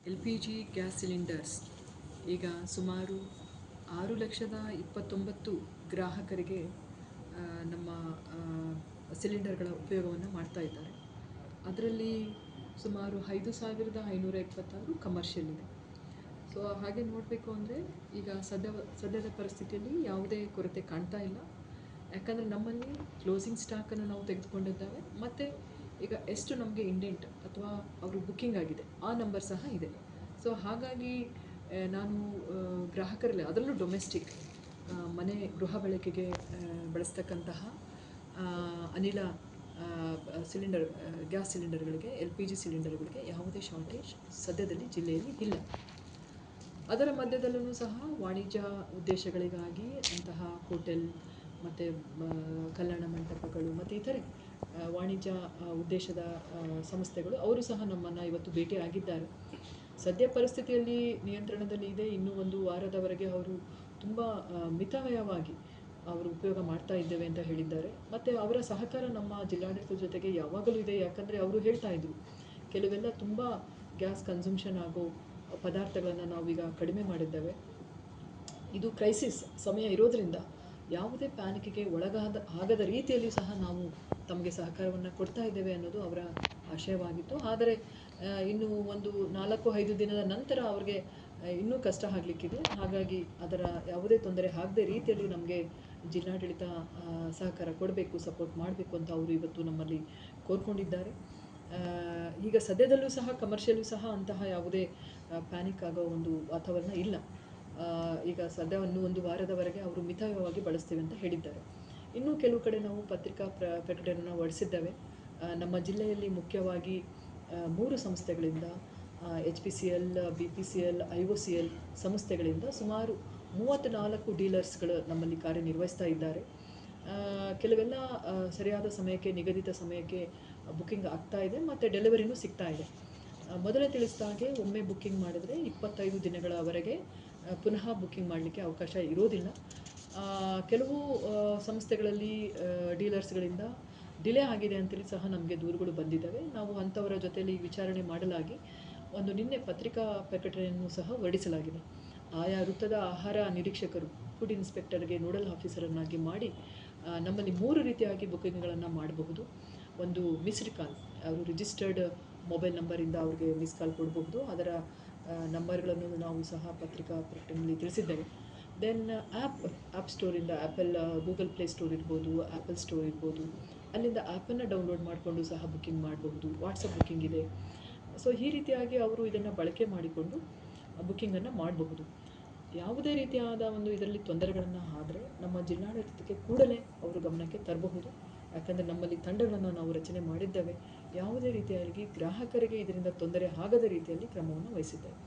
LPG gas cylinders ಈಗ ಸುಮಾರು 6,29,00,000 ಗ್ರಾಹಕರಿಗೆ ನಮ್ಮ ಸಿಲಿಂಡರ್ಗಳ ಉಪಯೋಗವನ್ನು ಮಾಡ್ತಾ ಇದ್ದಾರೆ. ಅದರಲ್ಲಿ ಸುಮಾರು 5,526 ಕಮರ್ಷಿಯಲ್ ಇದೆ. ಸೊ ಹಾಗೆ ನೋಡಬೇಕು ಅಂದರೆ ಈಗ ಸದ್ಯದ ಪರಿಸ್ಥಿತಿಯಲ್ಲಿ ಯಾವುದೇ ಕೊರತೆ ಕಾಣ್ತಾ ಇಲ್ಲ. ಯಾಕಂದರೆ ನಮ್ಮಲ್ಲಿ ಕ್ಲೋಸಿಂಗ್ ಸ್ಟಾಕನ್ನು ನಾವು ತೆಗೆದುಕೊಂಡಿದ್ದಾವೆ ಮತ್ತು ಈಗ ಎಷ್ಟು ನಮಗೆ ಇಂಡೆಂಟ್ ಅಥವಾ ಅವರು ಬುಕ್ಕಿಂಗ್ ಆಗಿದೆ ಆ ನಂಬರ್ ಸಹ ಇದೆ. ಸೊ ಹಾಗಾಗಿ ನಾನು ಗ್ರಾಹಕರಲ್ಲಿ ಅದರಲ್ಲೂ ಡೊಮೆಸ್ಟಿಕ್ ಮನೆ ಗೃಹ ಬಳಕೆಗೆ ಬಳಸ್ತಕ್ಕಂತಹ ಅನಿಲ ಸಿಲಿಂಡರ್ ಗ್ಯಾಸ್ ಸಿಲಿಂಡರ್ಗಳಿಗೆ LPG ಸಿಲಿಂಡರ್ಗಳಿಗೆ ಯಾವುದೇ ಶಾರ್ಟೇಜ್ ಸದ್ಯದಲ್ಲಿ ಜಿಲ್ಲೆಯಲ್ಲಿ ಇಲ್ಲ. ಅದರ ಮಧ್ಯದಲ್ಲೂ ಸಹ ವಾಣಿಜ್ಯ ಉದ್ದೇಶಗಳಿಗಾಗಿ ಅಂತಹ ಹೋಟೆಲ್ ಮತ್ತು ಕಲ್ಯಾಣ ಮಂಟಪಗಳು ಮತ್ತು ಇತರೆ ವಾಣಿಜ್ಯ ಉದ್ದೇಶದ ಸಂಸ್ಥೆಗಳು ಅವರು ಸಹ ನಮ್ಮನ್ನು ಇವತ್ತು ಭೇಟಿಯಾಗಿದ್ದಾರೆ. ಸದ್ಯ ಪರಿಸ್ಥಿತಿಯಲ್ಲಿ ನಿಯಂತ್ರಣದಲ್ಲಿ ಇದೆ. ಇನ್ನೂ ಒಂದು ವಾರದವರೆಗೆ ಅವರು ತುಂಬ ಮಿತವ್ಯಯವಾಗಿ ಅವರು ಉಪಯೋಗ ಮಾಡ್ತಾ ಇದ್ದೇವೆ ಅಂತ ಹೇಳಿದ್ದಾರೆ. ಮತ್ತು ಅವರ ಸಹಕಾರ ನಮ್ಮ ಜಿಲ್ಲಾಡಳಿತದ ಜೊತೆಗೆ ಯಾವಾಗಲೂ ಇದೆ. ಯಾಕಂದರೆ ಅವರು ಹೇಳ್ತಾಯಿದ್ರು ಕೆಲವೆಲ್ಲ ತುಂಬ ಗ್ಯಾಸ್ ಕನ್ಸಂಪ್ಷನ್ ಆಗೋ ಪದಾರ್ಥಗಳನ್ನು ನಾವೀಗ ಕಡಿಮೆ ಮಾಡಿದ್ದೇವೆ. ಇದು ಕ್ರೈಸಿಸ್ ಸಮಯ ಇರೋದರಿಂದ ಯಾವುದೇ ಪ್ಯಾನಿಕ್ಗೆ ಆಗದ ರೀತಿಯಲ್ಲಿ ಸಹ ನಾವು ತಮಗೆ ಸಹಕಾರವನ್ನು ಕೊಡ್ತಾ ಇದ್ದೇವೆ ಅನ್ನೋದು ಅವರ ಆಶಯವಾಗಿತ್ತು. ಆದರೆ ಇನ್ನು ಒಂದು 4-5 ದಿನದ ನಂತರ ಅವ್ರಿಗೆ ಇನ್ನೂ ಕಷ್ಟ ಆಗಲಿಕ್ಕಿದೆ. ಹಾಗಾಗಿ ಅದರ ಯಾವುದೇ ತೊಂದರೆ ಆಗದೆ ರೀತಿಯಲ್ಲಿ ನಮಗೆ ಜಿಲ್ಲಾಡಳಿತ ಸಹಕಾರ ಕೊಡಬೇಕು, ಸಪೋರ್ಟ್ ಮಾಡಬೇಕು ಅಂತ ಅವರು ಇವತ್ತು ನಮ್ಮಲ್ಲಿ ಕೋರ್ಕೊಂಡಿದ್ದಾರೆ. ಈಗ ಸದ್ಯದಲ್ಲೂ ಸಹ ಕಮರ್ಷಿಯಲ್ಲೂ ಸಹ ಅಂತಹ ಯಾವುದೇ ಪ್ಯಾನಿಕ್ ಆಗೋ ಒಂದು ವಾತಾವರಣ ಇಲ್ಲ. ಈಗ ಸದ್ಯ ಒಂದು ವಾರದವರೆಗೆ ಅವರು ಮಿತವ್ಯಯವಾಗಿ ಬಳಸ್ತೀವಿ ಅಂತ ಹೇಳಿದ್ದಾರೆ. ಇನ್ನೂ ಕೆಲವು ಕಡೆ ನಾವು ಪತ್ರಿಕಾ ಪ್ರಕಟಣೆಯನ್ನು ಹೊರಡಿಸಿದ್ದೇವೆ. ನಮ್ಮ ಜಿಲ್ಲೆಯಲ್ಲಿ ಮುಖ್ಯವಾಗಿ 3 ಸಂಸ್ಥೆಗಳಿಂದ HPCL, BPCL, IOCL ಸಂಸ್ಥೆಗಳಿಂದ ಸುಮಾರು 34 ಡೀಲರ್ಸ್ಗಳು ನಮ್ಮಲ್ಲಿ ಕಾರ್ಯನಿರ್ವಹಿಸ್ತಾ ಇದ್ದಾರೆ. ಕೆಲವೆಲ್ಲ ಸರಿಯಾದ ಸಮಯಕ್ಕೆ ನಿಗದಿತ ಸಮಯಕ್ಕೆ ಬುಕ್ಕಿಂಗ್ ಆಗ್ತಾ ಇದೆ ಮತ್ತು ಡೆಲಿವರಿನೂ ಸಿಗ್ತಾ ಇದೆ. ಮೊದಲೇ ತಿಳಿಸಿದ ಹಾಗೆ ಒಮ್ಮೆ ಬುಕ್ಕಿಂಗ್ ಮಾಡಿದರೆ 25 ದಿನಗಳವರೆಗೆ ಪುನಃ ಬುಕ್ಕಿಂಗ್ ಮಾಡಲಿಕ್ಕೆ ಅವಕಾಶ ಇರೋದಿಲ್ಲ. ಕೆಲವು ಸಂಸ್ಥೆಗಳಲ್ಲಿ ಡೀಲರ್ಸ್ಗಳಿಂದ ಡಿಲೇ ಆಗಿದೆ ಅಂತೇಳಿ ಸಹ ನಮಗೆ ದೂರುಗಳು ಬಂದಿದ್ದಾವೆ. ನಾವು ಅಂಥವರ ಜೊತೆಯಲ್ಲಿ ವಿಚಾರಣೆ ಮಾಡಲಾಗಿ ನಿನ್ನೆ ಪತ್ರಿಕಾ ಪ್ರಕಟಣೆಯನ್ನು ಸಹ ಹೊರಡಿಸಲಾಗಿದೆ. ಆಯಾ ವೃತ್ತದ ಆಹಾರ ನಿರೀಕ್ಷಕರು ಫುಡ್ ಇನ್ಸ್ಪೆಕ್ಟರ್ಗೆ ನೋಡಲ್ ಆಫೀಸರನ್ನಾಗಿ ಮಾಡಿ ನಮ್ಮಲ್ಲಿ 3 ರೀತಿಯಾಗಿ ಬುಕ್ಕಿಂಗ್ಗಳನ್ನು ಮಾಡಬಹುದು. ಒಂದು ಮಿಸ್ಡ್ ಕಾಲ್, ಅವರು ರಿಜಿಸ್ಟರ್ಡ್ ಮೊಬೈಲ್ ನಂಬರಿಂದ ಅವ್ರಿಗೆ ಮಿಸ್ ಕಾಲ್ ಕೊಡಬಹುದು. ಅದರ ನಂಬರ್ಗಳನ್ನು ನಾವು ಸಹ ಪತ್ರಿಕಾ ಪ್ರಕಟಣೆಯಲ್ಲಿ ತಿಳಿಸಿದ್ದೇವೆ. ದೆನ್ ಆ್ಯಪ್ ಸ್ಟೋರಿಂದ ಗೂಗಲ್ ಪ್ಲೇ ಸ್ಟೋರ್ ಇರ್ಬೋದು, ಆ್ಯಪಲ್ ಸ್ಟೋರ್ ಇರ್ಬೋದು, ಅಲ್ಲಿಂದ ಆ್ಯಪನ್ನು ಡೌನ್ಲೋಡ್ ಮಾಡಿಕೊಂಡು ಸಹ ಬುಕ್ಕಿಂಗ್ ಮಾಡಬಹುದು. ವಾಟ್ಸಪ್ ಬುಕ್ಕಿಂಗ್ ಇದೆ. ಸೊ ಈ ರೀತಿಯಾಗಿ ಅವರು ಇದನ್ನು ಬಳಕೆ ಮಾಡಿಕೊಂಡು ಬುಕ್ಕಿಂಗನ್ನು ಮಾಡಬಹುದು. ಯಾವುದೇ ರೀತಿಯಾದ ಇದರಲ್ಲಿ ತೊಂದರೆಗಳನ್ನು ಆದರೆ ನಮ್ಮ ಜಿಲ್ಲಾಡಳಿತಕ್ಕೆ ಕೂಡಲೇ ಅವರು ಗಮನಕ್ಕೆ ತರಬಹುದು. ಯಾಕಂದರೆ ನಮ್ಮಲ್ಲಿ ತಂಡಗಳನ್ನು ನಾವು ರಚನೆ ಮಾಡಿದ್ದೇವೆ. ಯಾವುದೇ ರೀತಿಯಾಗಿ ಗ್ರಾಹಕರಿಗೆ ಇದರಿಂದ ತೊಂದರೆ ಆಗದ ರೀತಿಯಲ್ಲಿ ಕ್ರಮವನ್ನು ವಹಿಸಿದ್ದೇವೆ.